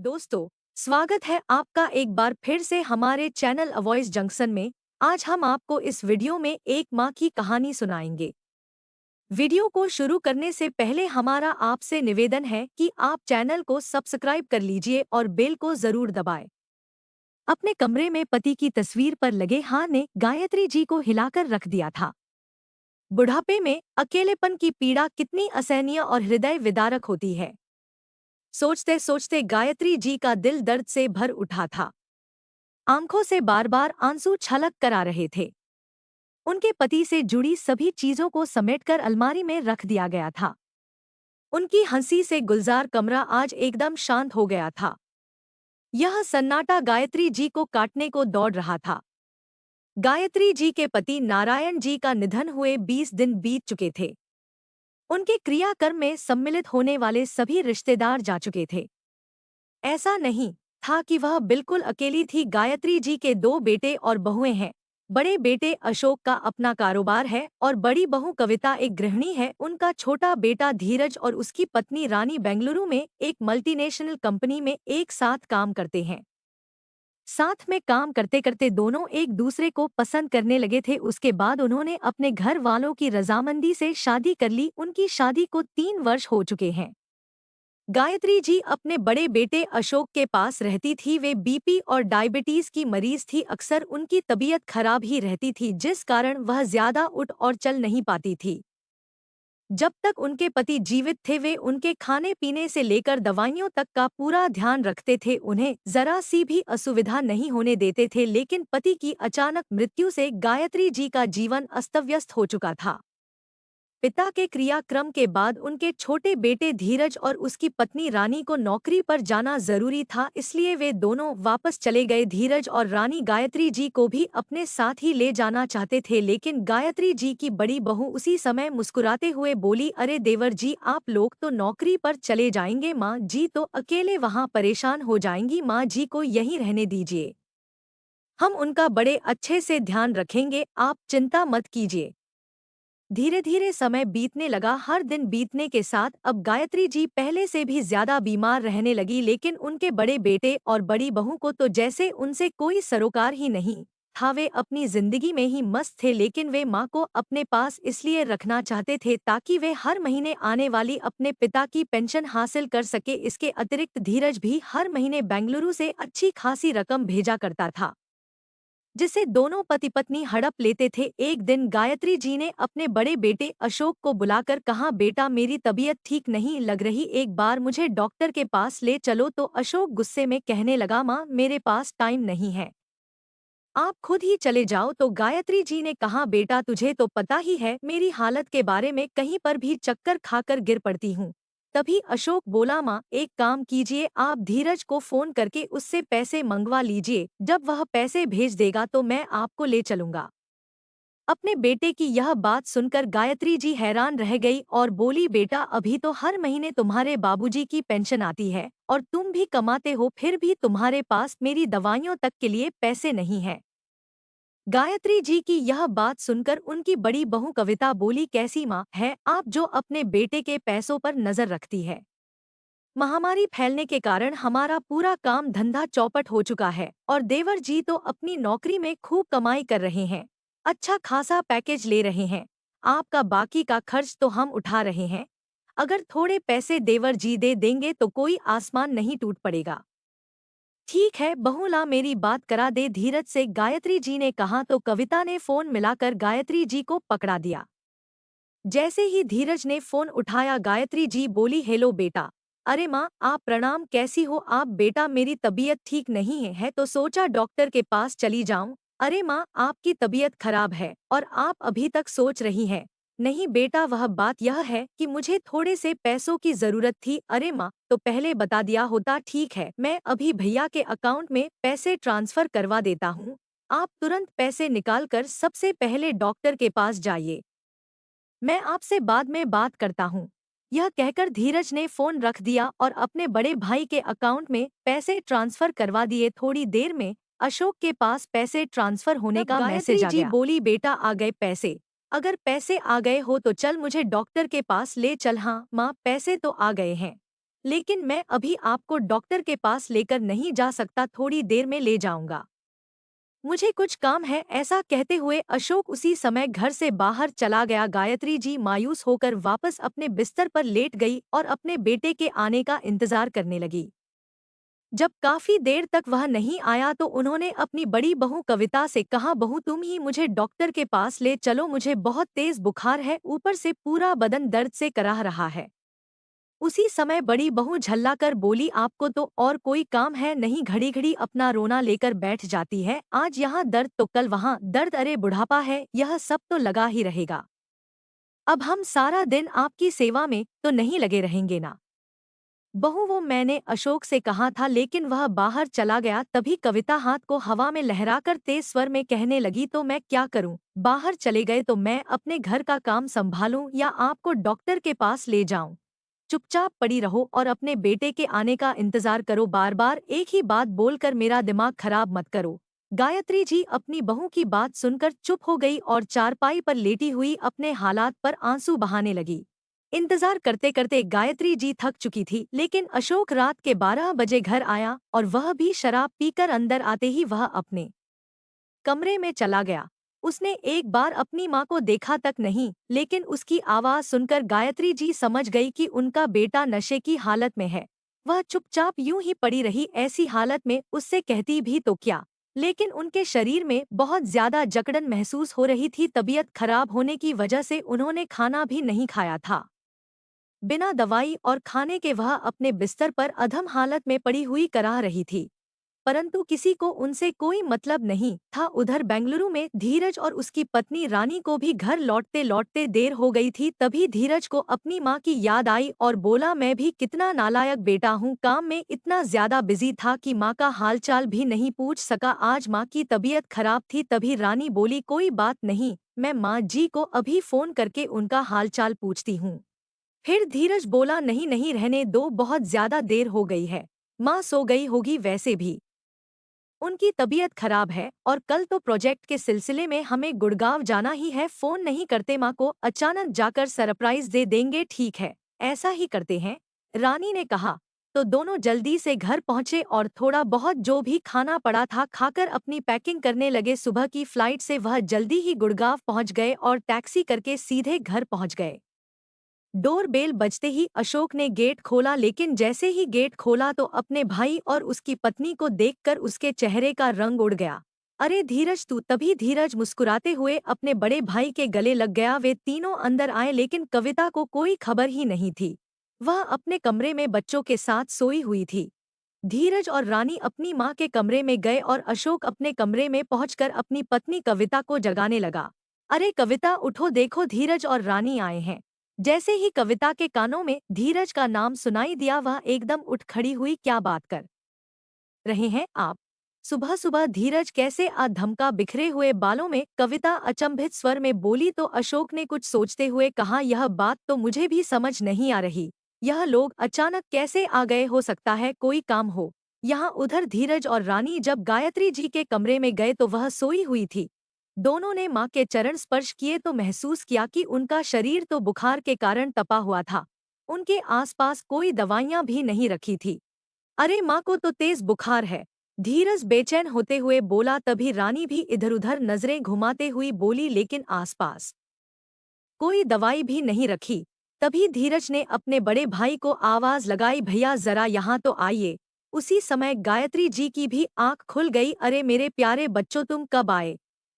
दोस्तों, स्वागत है आपका एक बार फिर से हमारे चैनल अ वॉइस जंक्शन में। आज हम आपको इस वीडियो में एक माँ की कहानी सुनाएंगे। वीडियो को शुरू करने से पहले हमारा आपसे निवेदन है कि आप चैनल को सब्सक्राइब कर लीजिए और बेल को जरूर दबाएं। अपने कमरे में पति की तस्वीर पर लगे हाथ ने गायत्री जी को हिलाकर रख दिया था। बुढ़ापे में अकेलेपन की पीड़ा कितनी असहनीय और हृदय विदारक होती है। सोचते सोचते गायत्री जी का दिल दर्द से भर उठा था। आंखों से बार बार आंसू छलक कर आ रहे थे। उनके पति से जुड़ी सभी चीजों को समेटकर अलमारी में रख दिया गया था। उनकी हंसी से गुलजार कमरा आज एकदम शांत हो गया था। यह सन्नाटा गायत्री जी को काटने को दौड़ रहा था। गायत्री जी के पति नारायण जी का निधन हुए 20 दिन बीत चुके थे। उनके क्रियाकर्म में सम्मिलित होने वाले सभी रिश्तेदार जा चुके थे। ऐसा नहीं था कि वह बिल्कुल अकेली थी। गायत्री जी के दो बेटे और बहुएं हैं। बड़े बेटे अशोक का अपना कारोबार है और बड़ी बहू कविता एक गृहिणी है। उनका छोटा बेटा धीरज और उसकी पत्नी रानी बेंगलुरु में एक मल्टीनेशनल कंपनी में एक साथ काम करते हैं। साथ में काम करते करते दोनों एक दूसरे को पसंद करने लगे थे। उसके बाद उन्होंने अपने घर वालों की रजामंदी से शादी कर ली। उनकी शादी को 3 वर्ष हो चुके हैं। गायत्री जी अपने बड़े बेटे अशोक के पास रहती थी। वे बीपी और डायबिटीज की मरीज थी। अक्सर उनकी तबीयत खराब ही रहती थी, जिस कारण वह ज्यादा उठ और चल नहीं पाती थी। जब तक उनके पति जीवित थे वे उनके खाने पीने से लेकर दवाइयों तक का पूरा ध्यान रखते थे। उन्हें जरा सी भी असुविधा नहीं होने देते थे। लेकिन पति की अचानक मृत्यु से गायत्री जी का जीवन अस्तव्यस्त हो चुका था। पिता के क्रियाक्रम के बाद उनके छोटे बेटे धीरज और उसकी पत्नी रानी को नौकरी पर जाना जरूरी था, इसलिए वे दोनों वापस चले गए। धीरज और रानी गायत्री जी को भी अपने साथ ही ले जाना चाहते थे, लेकिन गायत्री जी की बड़ी बहू उसी समय मुस्कुराते हुए बोली, अरे देवर जी, आप लोग तो नौकरी पर चले जाएंगे, माँ जी तो अकेले वहाँ परेशान हो जाएंगी। माँ जी को यहीं रहने दीजिए, हम उनका बड़े अच्छे से ध्यान रखेंगे, आप चिंता मत कीजिए। धीरे धीरे समय बीतने लगा। हर दिन बीतने के साथ अब गायत्री जी पहले से भी ज्यादा बीमार रहने लगी। लेकिन उनके बड़े बेटे और बड़ी बहू को तो जैसे उनसे कोई सरोकार ही नहीं था। वे अपनी जिंदगी में ही मस्त थे, लेकिन वे माँ को अपने पास इसलिए रखना चाहते थे ताकि वे हर महीने आने वाली अपने पिता की पेंशन हासिल कर सके। इसके अतिरिक्त धीरज भी हर महीने बेंगलुरु से अच्छी खासी रकम भेजा करता था, जिसे दोनों पति पत्नी हड़प लेते थे। एक दिन गायत्री जी ने अपने बड़े बेटे अशोक को बुलाकर कहा, बेटा मेरी तबीयत ठीक नहीं लग रही, एक बार मुझे डॉक्टर के पास ले चलो। तो अशोक गुस्से में कहने लगा, माँ मेरे पास टाइम नहीं है, आप खुद ही चले जाओ। तो गायत्री जी ने कहा, बेटा तुझे तो पता ही है मेरी हालत के बारे में, कहीं पर भी चक्कर खाकर गिर पड़ती हूँ। तभी अशोक बोला, माँ एक काम कीजिए, आप धीरज को फोन करके उससे पैसे मंगवा लीजिए, जब वह पैसे भेज देगा तो मैं आपको ले चलूंगा। अपने बेटे की यह बात सुनकर गायत्री जी हैरान रह गई और बोली, बेटा अभी तो हर महीने तुम्हारे बाबूजी की पेंशन आती है और तुम भी कमाते हो, फिर भी तुम्हारे पास मेरी दवाइयों तक के लिए पैसे नहीं है। गायत्री जी की यह बात सुनकर उनकी बड़ी बहू कविता बोली, कैसी माँ है आप जो अपने बेटे के पैसों पर नजर रखती है। महामारी फैलने के कारण हमारा पूरा काम धंधा चौपट हो चुका है और देवर जी तो अपनी नौकरी में खूब कमाई कर रहे हैं, अच्छा खासा पैकेज ले रहे हैं। आपका बाकी का खर्च तो हम उठा रहे हैं। अगर थोड़े पैसे देवर जी दे देंगे तो कोई आसमान नहीं टूट पड़ेगा। ठीक है बहू, ला मेरी बात करा दे, धीरज से गायत्री जी ने कहा। तो कविता ने फोन मिलाकर गायत्री जी को पकड़ा दिया। जैसे ही धीरज ने फोन उठाया गायत्री जी बोली, हेलो बेटा। अरे माँ आप प्रणाम, कैसी हो आप। बेटा मेरी तबीयत ठीक नहीं है तो सोचा डॉक्टर के पास चली जाऊं। अरे माँ आपकी तबीयत खराब है और आप अभी तक सोच रही हैं। नहीं बेटा, वह बात यह है कि मुझे थोड़े से पैसों की जरूरत थी। अरे माँ तो पहले बता दिया होता। ठीक है, मैं अभी भैया के अकाउंट में पैसे ट्रांसफर करवा देता हूँ, आप तुरंत पैसे निकाल कर सबसे पहले डॉक्टर के पास जाइए, मैं आपसे बाद में बात करता हूँ। यह कहकर धीरज ने फोन रख दिया और अपने बड़े भाई के अकाउंट में पैसे ट्रांसफर करवा दिए। थोड़ी देर में अशोक के पास पैसे ट्रांसफर होने का मैसेज आ गया। बोली, बेटा आ गए पैसे, अगर पैसे आ गए हो तो चल मुझे डॉक्टर के पास ले चल। हाँ माँ पैसे तो आ गए हैं। लेकिन मैं अभी आपको डॉक्टर के पास लेकर नहीं जा सकता, थोड़ी देर में ले जाऊंगा। मुझे कुछ काम है, ऐसा कहते हुए अशोक उसी समय घर से बाहर चला गया। गायत्री जी मायूस होकर वापस अपने बिस्तर पर लेट गई और अपने बेटे के आने का इंतजार करने लगी। जब काफी देर तक वह नहीं आया तो उन्होंने अपनी बड़ी बहू कविता से कहा, बहू तुम ही मुझे डॉक्टर के पास ले चलो, मुझे बहुत तेज बुखार है, ऊपर से पूरा बदन दर्द से कराह रहा है। उसी समय बड़ी बहू झल्लाकर बोली, आपको तो और कोई काम है नहीं, घड़ी घड़ी अपना रोना लेकर बैठ जाती है, आज यहाँ दर्द तो कल वहाँ दर्द, अरे बुढ़ापा है, यह सब तो लगा ही रहेगा। अब हम सारा दिन आपकी सेवा में तो नहीं लगे रहेंगे ना। बहू वो मैंने अशोक से कहा था, लेकिन वह बाहर चला गया। तभी कविता हाथ को हवा में लहराकर तेज स्वर में कहने लगी, तो मैं क्या करूं? बाहर चले गए तो मैं अपने घर का काम संभालूं या आपको डॉक्टर के पास ले जाऊं? चुपचाप पड़ी रहो और अपने बेटे के आने का इंतजार करो, बार बार एक ही बात बोलकर मेरा दिमाग खराब मत करो। गायत्री जी अपनी बहू की बात सुनकर चुप हो गई और चारपाई पर लेटी हुई अपने हालात पर आंसू बहाने लगी। इंतजार करते करते गायत्री जी थक चुकी थी, लेकिन अशोक रात के 12 बजे घर आया और वह भी शराब पीकर। अंदर आते ही वह अपने कमरे में चला गया। उसने एक बार अपनी माँ को देखा तक नहीं, लेकिन उसकी आवाज सुनकर गायत्री जी समझ गई कि उनका बेटा नशे की हालत में है। वह चुपचाप यूं ही पड़ी रही। ऐसी हालत में उससे कहती भी तो क्या, लेकिन उनके शरीर में बहुत ज्यादा जकड़न महसूस हो रही थी। तबीयत खराब होने की वजह से उन्होंने खाना भी नहीं खाया था। बिना दवाई और खाने के वह अपने बिस्तर पर अधम हालत में पड़ी हुई कराह रही थी, परंतु किसी को उनसे कोई मतलब नहीं था। उधर बेंगलुरु में धीरज और उसकी पत्नी रानी को भी घर लौटते लौटते देर हो गई थी। तभी धीरज को अपनी माँ की याद आई और बोला, मैं भी कितना नालायक बेटा हूँ, काम में इतना ज्यादा बिजी था कि माँ का हालचाल भी नहीं पूछ सका। आज माँ की तबीयत खराब थी। तभी रानी बोली, कोई बात नहीं, मैं माँ जी को अभी फोन करके उनका हालचाल पूछती हूँ। फिर धीरज बोला, नहीं नहीं रहने दो, बहुत ज्यादा देर हो गई है, माँ सो गई होगी, वैसे भी उनकी तबीयत खराब है और कल तो प्रोजेक्ट के सिलसिले में हमें गुड़गांव जाना ही है, फोन नहीं करते माँ को, अचानक जाकर सरप्राइज दे देंगे। ठीक है, ऐसा ही करते हैं, रानी ने कहा। तो दोनों जल्दी से घर पहुंचे और थोड़ा बहुत जो भी खाना पड़ा था खाकर अपनी पैकिंग करने लगे। सुबह की फ्लाइट से वह जल्दी ही गुड़गांव पहुंच गए और टैक्सी करके सीधे घर पहुंच गए। डोर बेल बजते ही अशोक ने गेट खोला, लेकिन जैसे ही गेट खोला तो अपने भाई और उसकी पत्नी को देखकर उसके चेहरे का रंग उड़ गया। अरे धीरज तू! तभी धीरज मुस्कुराते हुए अपने बड़े भाई के गले लग गया। वे तीनों अंदर आए, लेकिन कविता को कोई खबर ही नहीं थी। वह अपने कमरे में बच्चों के साथ सोई हुई थी। धीरज और रानी अपनी माँ के कमरे में गए और अशोक अपने कमरे में पहुंचकर अपनी पत्नी कविता को जगाने लगा। अरे कविता उठो, देखो धीरज और रानी आए हैं। जैसे ही कविता के कानों में धीरज का नाम सुनाई दिया, वह एकदम उठ खड़ी हुई। क्या बात कर रहे हैं आप? सुबह सुबह धीरज कैसे? धमका बिखरे हुए बालों में कविता अचंभित स्वर में बोली। तो अशोक ने कुछ सोचते हुए कहा, यह बात तो मुझे भी समझ नहीं आ रही, यह लोग अचानक कैसे आ गए? हो सकता है कोई काम हो यहाँ। उधर धीरज और रानी जब गायत्री जी के कमरे में गए तो वह सोई हुई थी। दोनों ने माँ के चरण स्पर्श किए तो महसूस किया कि उनका शरीर तो बुखार के कारण तपा हुआ था। उनके आसपास कोई दवाइयाँ भी नहीं रखी थी। अरे माँ को तो तेज बुखार है, धीरज बेचैन होते हुए बोला। तभी रानी भी इधर-उधर नजरें घुमाते हुई बोली, लेकिन आसपास कोई दवाई भी नहीं रखी। तभी धीरज ने अपने बड़े भाई को आवाज लगाई, भैया जरा यहाँ तो आइए। उसी समय गायत्री जी की भी आंख खुल गई। अरे मेरे प्यारे बच्चों, तुम कब आए?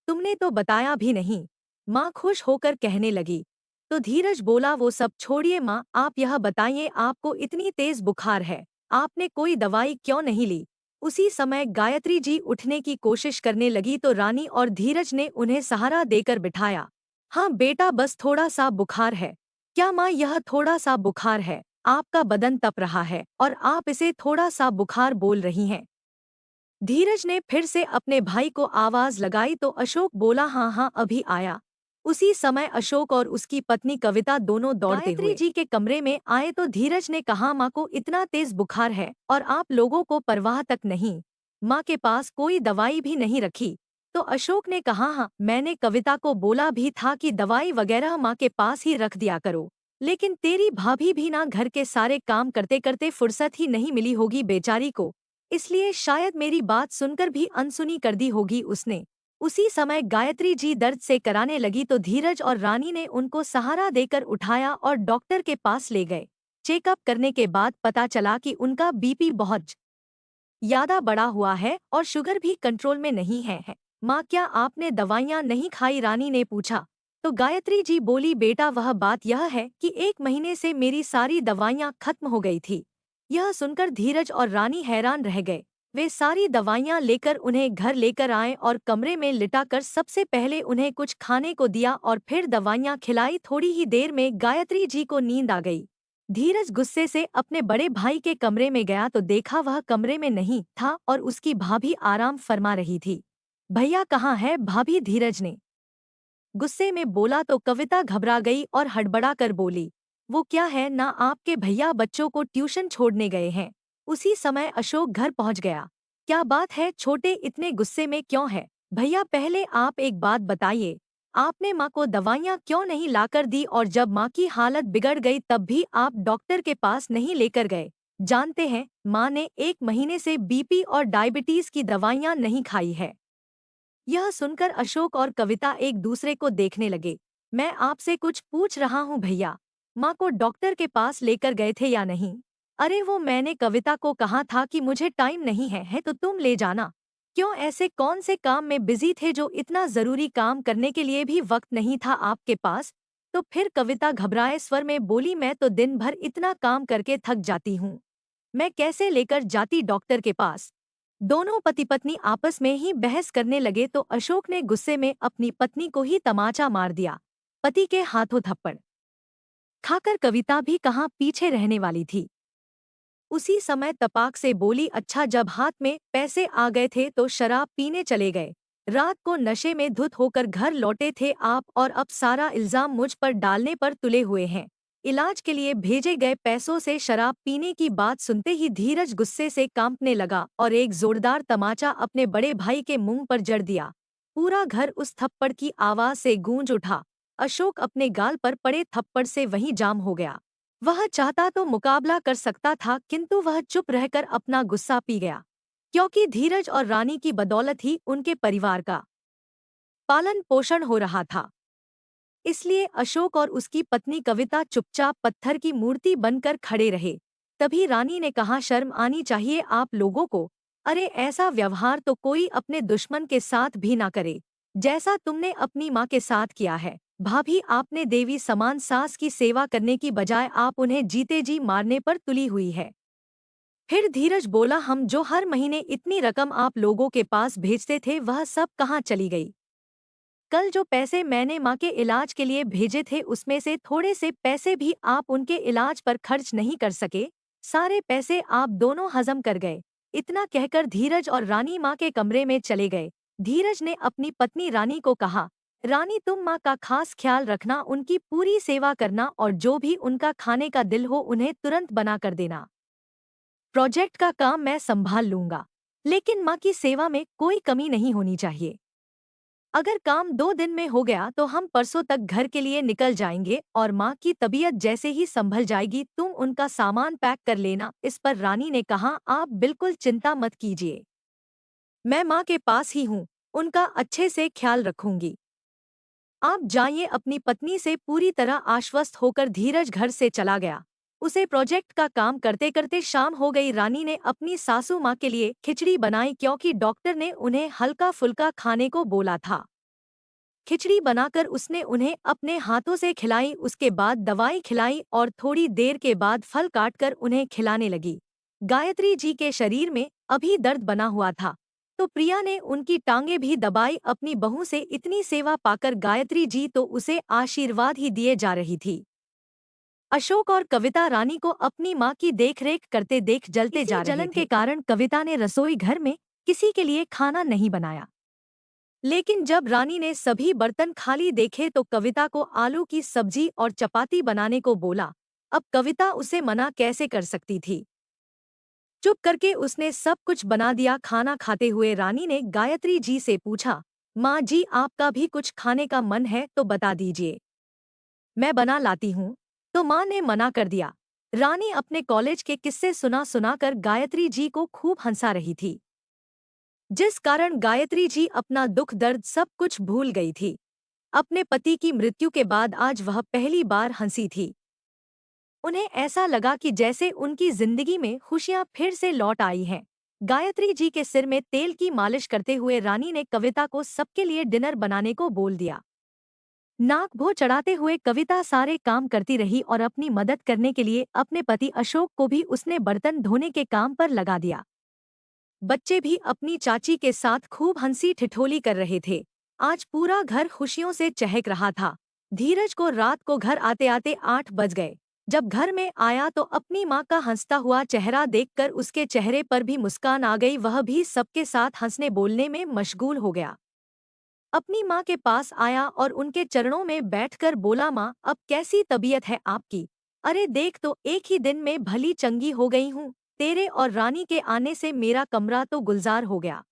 तुमने तो बताया भी नहीं, माँ खुश होकर कहने लगी। तो धीरज बोला, वो सब छोड़िए माँ, आप यह बताइए, आपको इतनी तेज बुखार है, आपने कोई दवाई क्यों नहीं ली? उसी समय गायत्री जी उठने की कोशिश करने लगी तो रानी और धीरज ने उन्हें सहारा देकर बिठाया। हाँ बेटा, बस थोड़ा सा बुखार है। क्या माँ, यह थोड़ा सा बुखार है? आपका बदन तप रहा है और आप इसे थोड़ा सा बुखार बोल रही हैं। धीरज ने फिर से अपने भाई को आवाज लगाई तो अशोक बोला, हाँ हाँ अभी आया। उसी समय अशोक और उसकी पत्नी कविता दोनों दौड़ते गायत्री हुए जी के कमरे में आए तो धीरज ने कहा, माँ को इतना तेज बुखार है और आप लोगों को परवाह तक नहीं, माँ के पास कोई दवाई भी नहीं रखी। तो अशोक ने कहा, हाँ मैंने कविता को बोला भी था कि दवाई वगैरह माँ के पास ही रख दिया करो, लेकिन तेरी भाभी भी ना घर के सारे काम करते करते फुर्सत ही नहीं मिली होगी बेचारी को, इसलिए शायद मेरी बात सुनकर भी अनसुनी कर दी होगी उसने। उसी समय गायत्री जी दर्द से कराने लगी तो धीरज और रानी ने उनको सहारा देकर उठाया और डॉक्टर के पास ले गए। चेकअप करने के बाद पता चला कि उनका बीपी बहुत ज्यादा बढ़ा हुआ है और शुगर भी कंट्रोल में नहीं है। माँ, क्या आपने दवाइयाँ नहीं खाई? रानी ने पूछा। तो गायत्री जी बोली, बेटा वह बात यह है कि 1 महीने से मेरी सारी दवाइयाँ खत्म हो गई थी। यह सुनकर धीरज और रानी हैरान रह गए। वे सारी दवाइयाँ लेकर उन्हें घर लेकर आए और कमरे में लिटाकर सबसे पहले उन्हें कुछ खाने को दिया और फिर दवाइयाँ खिलाई। थोड़ी ही देर में गायत्री जी को नींद आ गई। धीरज गुस्से से अपने बड़े भाई के कमरे में गया तो देखा वह कमरे में नहीं था और उसकी भाभी आराम फरमा रही थी। भैया कहाँ है भाभी? धीरज ने गुस्से में बोला तो कविता घबरा गई और हड़बड़ा कर बोली, वो क्या है ना, आपके भैया बच्चों को ट्यूशन छोड़ने गए हैं। उसी समय अशोक घर पहुंच गया। क्या बात है छोटे, इतने गुस्से में क्यों है? भैया पहले आप एक बात बताइए, आपने माँ को दवाइयाँ क्यों नहीं लाकर दी और जब माँ की हालत बिगड़ गई तब भी आप डॉक्टर के पास नहीं लेकर गए? जानते हैं माँ ने 1 महीने से बीपी और डायबिटीज की दवाइयाँ नहीं खाई है। यह सुनकर अशोक और कविता एक दूसरे को देखने लगे। मैं आपसे कुछ पूछ रहा हूँ भैया, माँ को डॉक्टर के पास लेकर गए थे या नहीं? अरे वो मैंने कविता को कहा था कि मुझे टाइम नहीं है तो तुम ले जाना। क्यों, ऐसे कौन से काम में बिजी थे जो इतना जरूरी काम करने के लिए भी वक्त नहीं था आपके पास? तो फिर कविता घबराए स्वर में बोली, मैं तो दिन भर इतना काम करके थक जाती हूँ, मैं कैसे लेकर जाती डॉक्टर के पास? दोनों पति पत्नी आपस में ही बहस करने लगे तो अशोक ने गुस्से में अपनी पत्नी को ही तमाचा मार दिया। पति के हाथों थप्पड़ खाकर कविता भी कहाँ पीछे रहने वाली थी। उसी समय तपाक से बोली, अच्छा जब हाथ में पैसे आ गए थे तो शराब पीने चले गए। रात को नशे में धुत होकर घर लौटे थे आप और अब सारा इल्जाम मुझ पर डालने पर तुले हुए हैं। इलाज के लिए भेजे गए पैसों से शराब पीने की बात सुनते ही धीरज गुस्से से कांपने लगा और एक जोरदार तमाचा अपने बड़े भाई के मुंह पर जड़ दिया। पूरा घर उस थप्पड़ की आवाज से गूंज उठा। अशोक अपने गाल पर पड़े थप्पड़ से वहीं जाम हो गया। वह चाहता तो मुकाबला कर सकता था किंतु वह चुप रहकर अपना गुस्सा पी गया, क्योंकि धीरज और रानी की बदौलत ही उनके परिवार का पालन पोषण हो रहा था। इसलिए अशोक और उसकी पत्नी कविता चुपचाप पत्थर की मूर्ति बनकर खड़े रहे। तभी रानी ने कहा, शर्म आनी चाहिए आप लोगों को। अरे ऐसा व्यवहार तो कोई अपने दुश्मन के साथ भी ना करे, जैसा तुमने अपनी माँ के साथ किया है। भाभी, आपने देवी समान सास की सेवा करने की बजाय आप उन्हें जीते जी मारने पर तुली हुई है। फिर धीरज बोला, हम जो हर महीने इतनी रकम आप लोगों के पास भेजते थे वह सब कहाँ चली गई? कल जो पैसे मैंने माँ के इलाज के लिए भेजे थे उसमें से थोड़े से पैसे भी आप उनके इलाज पर खर्च नहीं कर सके, सारे पैसे आप दोनों हजम कर गए। इतना कहकर धीरज और रानी माँ के कमरे में चले गए। धीरज ने अपनी पत्नी रानी को कहा, रानी तुम माँ का खास ख्याल रखना, उनकी पूरी सेवा करना और जो भी उनका खाने का दिल हो उन्हें तुरंत बना कर देना। प्रोजेक्ट का काम मैं संभाल लूंगा, लेकिन माँ की सेवा में कोई कमी नहीं होनी चाहिए। अगर काम 2 दिन में हो गया तो हम परसों तक घर के लिए निकल जाएंगे और माँ की तबीयत जैसे ही संभल जाएगी तुम उनका सामान पैक कर लेना। इस पर रानी ने कहा, आप बिल्कुल चिंता मत कीजिए, मैं माँ के पास ही हूँ, उनका अच्छे से ख्याल रखूंगी। आप जाइए। अपनी पत्नी से पूरी तरह आश्वस्त होकर धीरज घर से चला गया। उसे प्रोजेक्ट का काम करते करते शाम हो गई। रानी ने अपनी सासू माँ के लिए खिचड़ी बनाई क्योंकि डॉक्टर ने उन्हें हल्का फुल्का खाने को बोला था। खिचड़ी बनाकर उसने उन्हें अपने हाथों से खिलाई, उसके बाद दवाई खिलाई और थोड़ी देर के बाद फल काटकर उन्हें खिलाने लगी। गायत्री जी के शरीर में अभी दर्द बना हुआ था तो प्रिया ने उनकी टांगे भी दबाई। अपनी बहू से इतनी सेवा पाकर गायत्री जी तो उसे आशीर्वाद ही दिए जा रही थी। अशोक और कविता रानी को अपनी माँ की देखरेख करते देख जलते जा रहे थे। जलन के कारण कविता ने रसोई घर में किसी के लिए खाना नहीं बनाया। लेकिन जब रानी ने सभी बर्तन खाली देखे तो कविता को आलू की सब्जी और चपाती बनाने को बोला। अब कविता उसे मना कैसे कर सकती थी? चुप करके उसने सब कुछ बना दिया। खाना खाते हुए रानी ने गायत्री जी से पूछा, माँ जी आपका भी कुछ खाने का मन है तो बता दीजिए, मैं बना लाती हूँ। तो माँ ने मना कर दिया। रानी अपने कॉलेज के किस्से सुना सुनाकर गायत्री जी को खूब हंसा रही थी, जिस कारण गायत्री जी अपना दुख दर्द सब कुछ भूल गई थी। अपने पति की मृत्यु के बाद आज वह पहली बार हंसी थी। उन्हें ऐसा लगा कि जैसे उनकी जिंदगी में खुशियां फिर से लौट आई हैं। गायत्री जी के सिर में तेल की मालिश करते हुए रानी ने कविता को सबके लिए डिनर बनाने को बोल दिया। नाक भो चढ़ाते हुए कविता सारे काम करती रही और अपनी मदद करने के लिए अपने पति अशोक को भी उसने बर्तन धोने के काम पर लगा दिया। बच्चे भी अपनी चाची के साथ खूब हंसी ठिठोली कर रहे थे। आज पूरा घर खुशियों से चहक रहा था। धीरज को रात को घर आते आते 8 बज गए। जब घर में आया तो अपनी माँ का हंसता हुआ चेहरा देखकर उसके चेहरे पर भी मुस्कान आ गई। वह भी सबके साथ हंसने बोलने में मशगूल हो गया। अपनी माँ के पास आया और उनके चरणों में बैठकर बोला, माँ अब कैसी तबीयत है आपकी? अरे देख तो एक ही दिन में भली चंगी हो गई हूँ। तेरे और रानी के आने से मेरा कमरा तो गुलजार हो गया।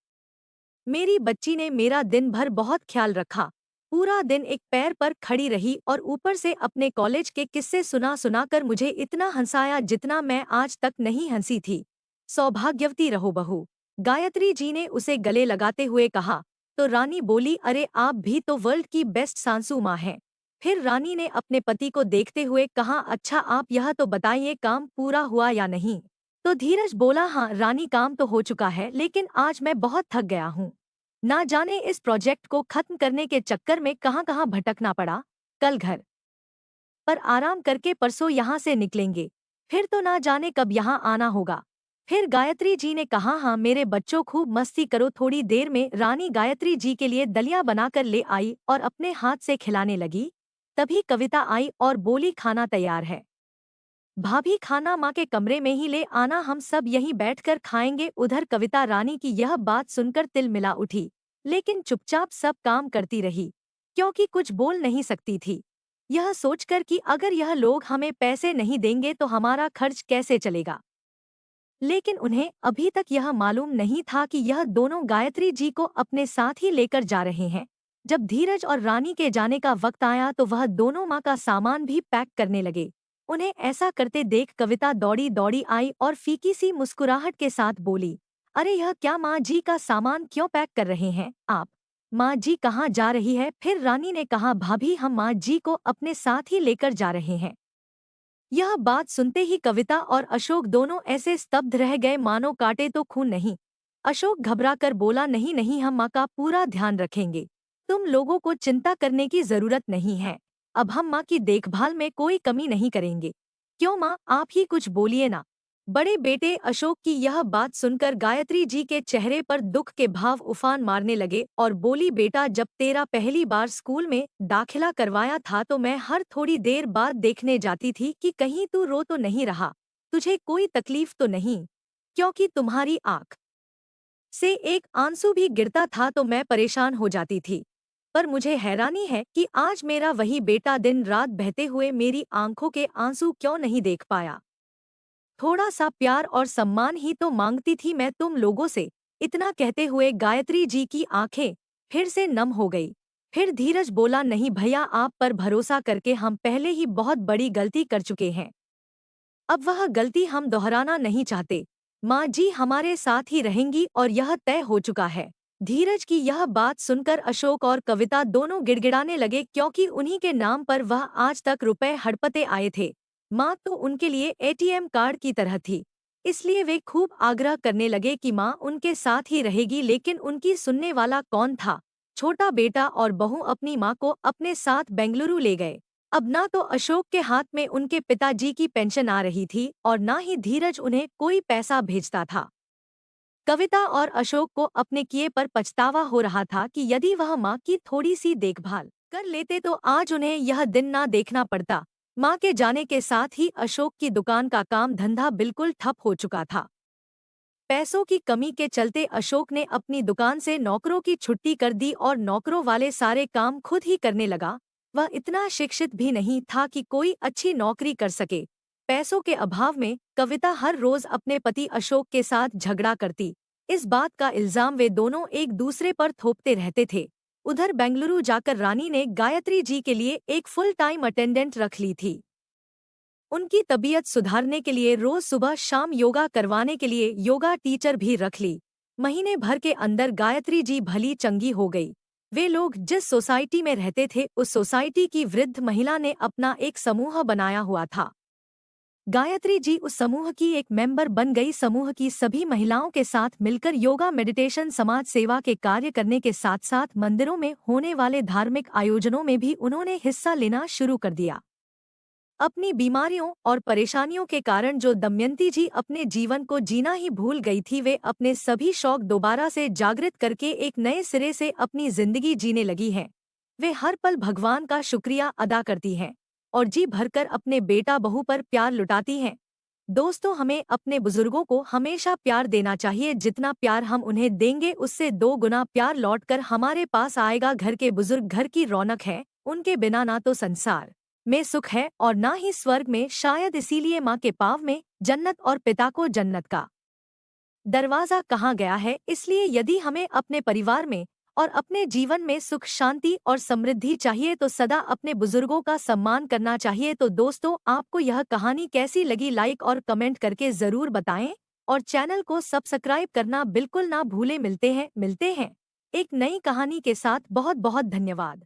मेरी बच्ची ने मेरा दिन भर बहुत ख्याल रखा। पूरा दिन एक पैर पर खड़ी रही और ऊपर से अपने कॉलेज के किस्से सुना सुनाकर मुझे इतना हंसाया जितना मैं आज तक नहीं हंसी थी। सौभाग्यवती रहो बहू। गायत्री जी ने उसे गले लगाते हुए कहा। तो रानी बोली, अरे आप भी तो वर्ल्ड की बेस्ट सासू माँ हैं। फिर रानी ने अपने पति को देखते हुए कहा, अच्छा आप यह तो बताइए काम पूरा हुआ या नहीं? तो धीरज बोला, हाँ रानी काम तो हो चुका है, लेकिन आज मैं बहुत थक गया हूँ। ना जाने इस प्रोजेक्ट को खत्म करने के चक्कर में कहाँ कहाँ भटकना पड़ा। कल घर पर आराम करके परसों यहाँ से निकलेंगे। फिर तो ना जाने कब यहाँ आना होगा। फिर गायत्री जी ने कहा, हाँ मेरे बच्चों खूब मस्ती करो। थोड़ी देर में रानी गायत्री जी के लिए दलिया बनाकर ले आई और अपने हाथ से खिलाने लगी। तभी कविता आई और बोली, खाना तैयार है भाभी, खाना माँ के कमरे में ही ले आना, हम सब यहीं बैठकर खाएंगे। उधर कविता रानी की यह बात सुनकर तिलमिला उठी, लेकिन चुपचाप सब काम करती रही, क्योंकि कुछ बोल नहीं सकती थी। यह सोचकर कि अगर यह लोग हमें पैसे नहीं देंगे तो हमारा खर्च कैसे चलेगा। लेकिन उन्हें अभी तक यह मालूम नहीं था कि यह दोनों गायत्री जी को अपने साथ ही लेकर जा रहे हैं। जब धीरज और रानी के जाने का वक्त आया तो वह दोनों माँ का सामान भी पैक करने लगे। उन्हें ऐसा करते देख कविता दौड़ी दौड़ी आई और फीकी सी मुस्कुराहट के साथ बोली, अरे यह क्या माँ जी का सामान क्यों पैक कर रहे हैं आप? माँ जी कहाँ जा रही है? फिर रानी ने कहा, भाभी हम माँ जी को अपने साथ ही लेकर जा रहे हैं। यह बात सुनते ही कविता और अशोक दोनों ऐसे स्तब्ध रह गए मानो काटे तो खून नहीं। अशोक घबराकर बोला, नहीं नहीं हम माँ का पूरा ध्यान रखेंगे। तुम लोगों को चिंता करने की जरूरत नहीं है। अब हम माँ की देखभाल में कोई कमी नहीं करेंगे। क्यों माँ, आप ही कुछ बोलिए ना। बड़े बेटे अशोक की यह बात सुनकर गायत्री जी के चेहरे पर दुख के भाव उफान मारने लगे और बोली, बेटा जब तेरा पहली बार स्कूल में दाखिला करवाया था तो मैं हर थोड़ी देर बाद देखने जाती थी कि कहीं तू रो तो नहीं रहा, तुझे कोई तकलीफ तो नहीं, क्योंकि तुम्हारी आंख से एक आंसू भी गिरता था तो मैं परेशान हो जाती थी। पर मुझे हैरानी है कि आज मेरा वही बेटा दिन रात बहते हुए मेरी आंखों के आंसू क्यों नहीं देख पाया। थोड़ा सा प्यार और सम्मान ही तो मांगती थी मैं तुम लोगों से। इतना कहते हुए गायत्री जी की आंखें फिर से नम हो गई। फिर धीरज बोला, नहीं भैया आप पर भरोसा करके हम पहले ही बहुत बड़ी गलती कर चुके हैं। अब वह गलती हम दोहराना नहीं चाहते। माँ जी हमारे साथ ही रहेंगी और यह तय हो चुका है। धीरज की यह बात सुनकर अशोक और कविता दोनों गिड़गिड़ाने लगे, क्योंकि उन्हीं के नाम पर वह आज तक रुपए हड़पते आए थे। माँ तो उनके लिए एटीएम कार्ड की तरह थी। इसलिए वे खूब आग्रह करने लगे कि माँ उनके साथ ही रहेगी, लेकिन उनकी सुनने वाला कौन था। छोटा बेटा और बहू अपनी माँ को अपने साथ बेंगलुरु ले गए। अब ना तो अशोक के हाथ में उनके पिताजी की पेंशन आ रही थी और ना ही धीरज उन्हें कोई पैसा भेजता था। कविता और अशोक को अपने किए पर पछतावा हो रहा था कि यदि वह माँ की थोड़ी सी देखभाल कर लेते तो आज उन्हें यह दिन ना देखना पड़ता। माँ के जाने के साथ ही अशोक की दुकान का काम धंधा बिल्कुल ठप हो चुका था। पैसों की कमी के चलते अशोक ने अपनी दुकान से नौकरों की छुट्टी कर दी और नौकरों वाले सारे काम खुद ही करने लगा। वह इतना शिक्षित भी नहीं था कि कोई अच्छी नौकरी कर सके। पैसों के अभाव में कविता हर रोज अपने पति अशोक के साथ झगड़ा करती। इस बात का इल्जाम वे दोनों एक दूसरे पर थोपते रहते थे। उधर बेंगलुरु जाकर रानी ने गायत्री जी के लिए एक फुल टाइम अटेंडेंट रख ली थी। उनकी तबीयत सुधारने के लिए रोज सुबह शाम योगा करवाने के लिए योगा टीचर भी रख ली। महीने भर के अंदर गायत्री जी भली चंगी हो गई। वे लोग जिस सोसाइटी में रहते थे उस सोसाइटी की वृद्ध महिला ने अपना एक समूह बनाया हुआ था। गायत्री जी उस समूह की एक मेंबर बन गई। समूह की सभी महिलाओं के साथ मिलकर योगा, मेडिटेशन, समाज सेवा के कार्य करने के साथ साथ मंदिरों में होने वाले धार्मिक आयोजनों में भी उन्होंने हिस्सा लेना शुरू कर दिया। अपनी बीमारियों और परेशानियों के कारण जो दमयंती जी अपने जीवन को जीना ही भूल गई थी, वे अपने सभी शौक दोबारा से जागृत करके एक नए सिरे से अपनी जिंदगी जीने लगी हैं। वे हर पल भगवान का शुक्रिया अदा करती हैं और जी भरकर अपने बेटा बहू पर प्यार लुटाती हैं। दोस्तों, हमें अपने बुजुर्गों को हमेशा प्यार देना चाहिए। जितना प्यार हम उन्हें देंगे उससे 2 गुना प्यार लौटकर हमारे पास आएगा। घर के बुजुर्ग घर की रौनक है, उनके बिना ना तो संसार में सुख है और ना ही स्वर्ग में। शायद इसीलिए माँ के पाँव में जन्नत और पिता को जन्नत का दरवाजा कहा गया है। इसलिए यदि हमें अपने परिवार में और अपने जीवन में सुख, शांति और समृद्धि चाहिए तो सदा अपने बुजुर्गों का सम्मान करना चाहिए। तो दोस्तों, आपको यह कहानी कैसी लगी, लाइक और कमेंट करके जरूर बताएं और चैनल को सब्सक्राइब करना बिल्कुल ना भूलें। मिलते हैं एक नई कहानी के साथ। बहुत बहुत धन्यवाद।